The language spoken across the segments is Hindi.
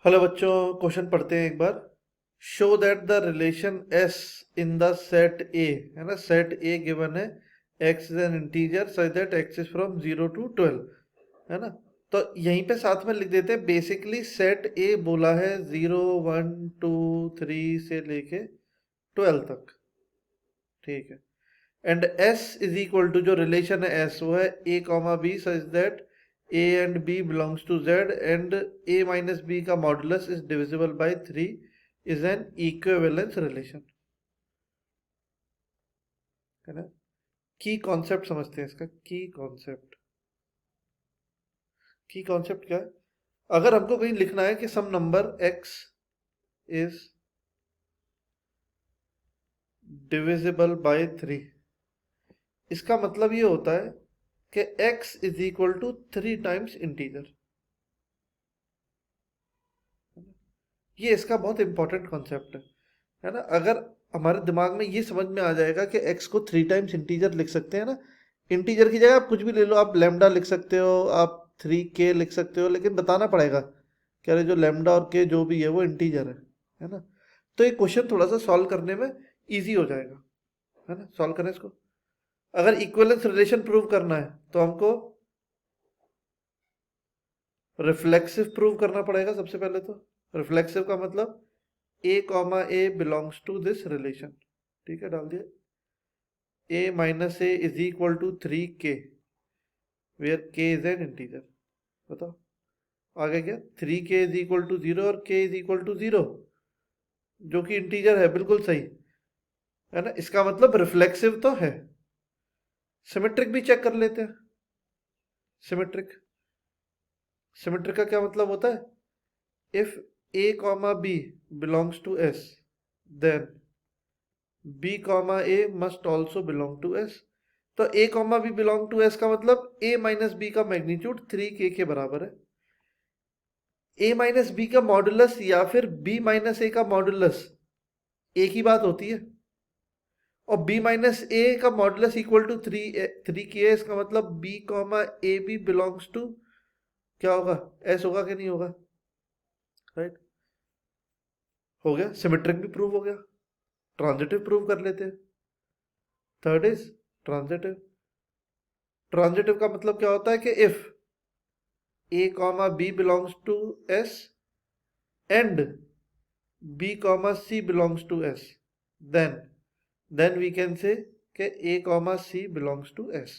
हेलो बच्चों, क्वेश्चन पढ़ते हैं एक बार। Show that the relation S in the set A, है ना, सेट ए गिवन है X is an integer such that X is from 0 to 12, है ना। तो यहीं पे साथ में लिख देते हैं, बेसिकली सेट ए बोला है 0 1 2 3 से लेके 12 तक, ठीक है। And S is equal to, जो रिलेशन है एस वो है A comma B such that A and B belongs to Z and A minus B का modulus is divisible by 3 is an equivalence relation, है ना। की कॉन्सेप्ट समझते हैं इसका। की कॉन्सेप्ट क्या है? अगर हमको कहीं लिखना है कि some number x is divisible by 3, इसका मतलब ये होता है कि x is equal to 3 times integer. ये इसका बहुत इंपॉर्टेंट कॉन्सेप्ट है ना। अगर हमारे दिमाग में ये समझ में आ जाएगा कि x को 3 टाइम्स इंटीजर लिख सकते हैं ना, इंटीजर की जगह आप कुछ भी ले लो, आप लैम्डा लिख सकते हो, आप 3k लिख सकते हो, लेकिन बताना पड़ेगा कि अरे जो लैम्डा और k जो भी है वो इंटीजर है ना। तो ये क्वेश्चन थोड़ा सा सॉल्व करने में ईजी हो जाएगा, है ना। सॉल्व करें इसको। अगर इक्विवेलेंस रिलेशन प्रूव करना है तो हमको रिफ्लेक्सिव प्रूव करना पड़ेगा सबसे पहले। तो रिफ्लेक्सिव का मतलब a comma a belongs to this relation, ठीक है, डाल दिया। a minus a is equal to 3k where k is an integer. बताओ आगे क्या, 3k इज इक्वल टू 0 और k इज इक्वल टू 0, जो कि इंटीजर है, बिल्कुल सही, है ना। इसका मतलब रिफ्लेक्सिव तो है। सिमेट्रिक भी चेक कर लेते हैं। सिमेट्रिक सिमेट्रिक का क्या मतलब होता है? If a comma b belongs to s then b comma a must also belong to s। तो a comma b belong to s का मतलब a माइनस b का मैग्नीट्यूड 3k के बराबर है। a माइनस बी का मॉडुलस या फिर b माइनस ए का मॉडुलस एक ही बात होती है। और b माइनस ए का मॉडुलस इक्वल टू 3k है, इसका मतलब b comma a b belongs to क्या होगा, s होगा कि नहीं होगा, राइट। हो गया, सिमेट्रिक भी प्रूव हो गया। ट्रांजिटिव प्रूव कर लेते हैं। Third is transitive. ट्रांजिटिव का मतलब क्या होता है कि if a comma b belongs to s and b comma c belongs to s, then we can say कि a comma c belongs to s,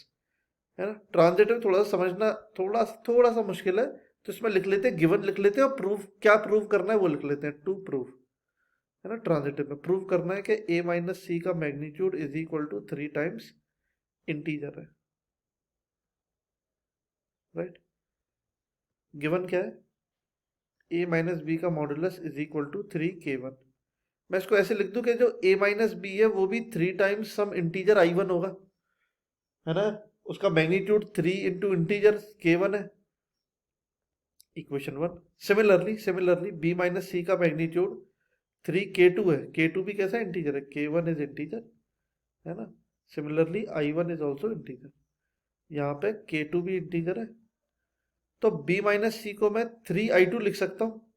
है ना। ट्रांजिटिव थोड़ा सा समझना थोड़ा सा मुश्किल है, तो इसमें लिख लेते हैं, गिवन लिख लेते हैं, और प्रूफ क्या प्रूव करना है वो लिख लेते हैं, टू प्रूफ, है ना। ट्रांजिटिव में प्रूव करना है कि a माइनस सी का magnitude is equal to 3 times integer है, राइट। गिवन क्या है? a माइनस बी का modulus is equal to 3k1। मैं इसको ऐसे लिख दूं कि जो a माइनस बी है वो भी 3 टाइम्स सम इंटीजर i1 होगा, है ना। उसका मैग्नीट्यूड 3 इंटू इंटीजर k1 है, equation 1। Similarly b minus c का मैग्नीट्यूड 3k2 है। k2 भी कैसा इंटीजर है, k1 इज इंटीजर, है ना। Similarly i1 is also integer, यहाँ पे k2 भी इंटीजर है। तो b माइनस सी को मैं 3i2 लिख सकता हूँ।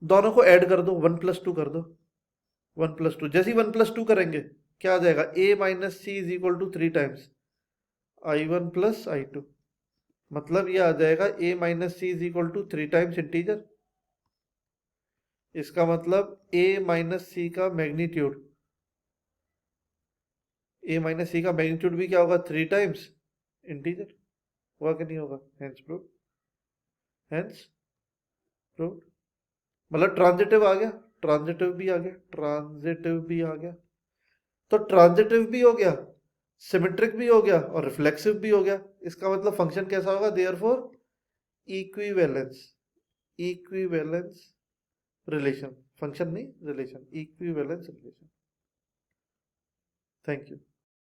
दोनों को ऐड कर दो, 1+2 कर दो। 1+2, जैसे ही 1+2 करेंगे क्या आ जाएगा, a minus c is equal to 3 times i1 plus i2। मतलब ये आ जाएगा a minus c is equal to 3 times integer. इसका मतलब a माइनस सी का मैग्नीट्यूड, a माइनस सी का मैग्नीट्यूड भी क्या होगा, 3 टाइम्स इंटीजर। होगा कि नहीं होगा? Hence prove, hence prove. मतलब ट्रांजिटिव आ गया, ट्रांजिटिव भी आ गया, ट्रांजिटिव भी आ गया। तो ट्रांजिटिव भी हो गया, सिमेट्रिक भी हो गया, और रिफ्लेक्सिव भी हो गया। इसका मतलब फंक्शन कैसा होगा, therefore equivalence, equivalence relation, function नहीं relation, equivalence relation. Thank you.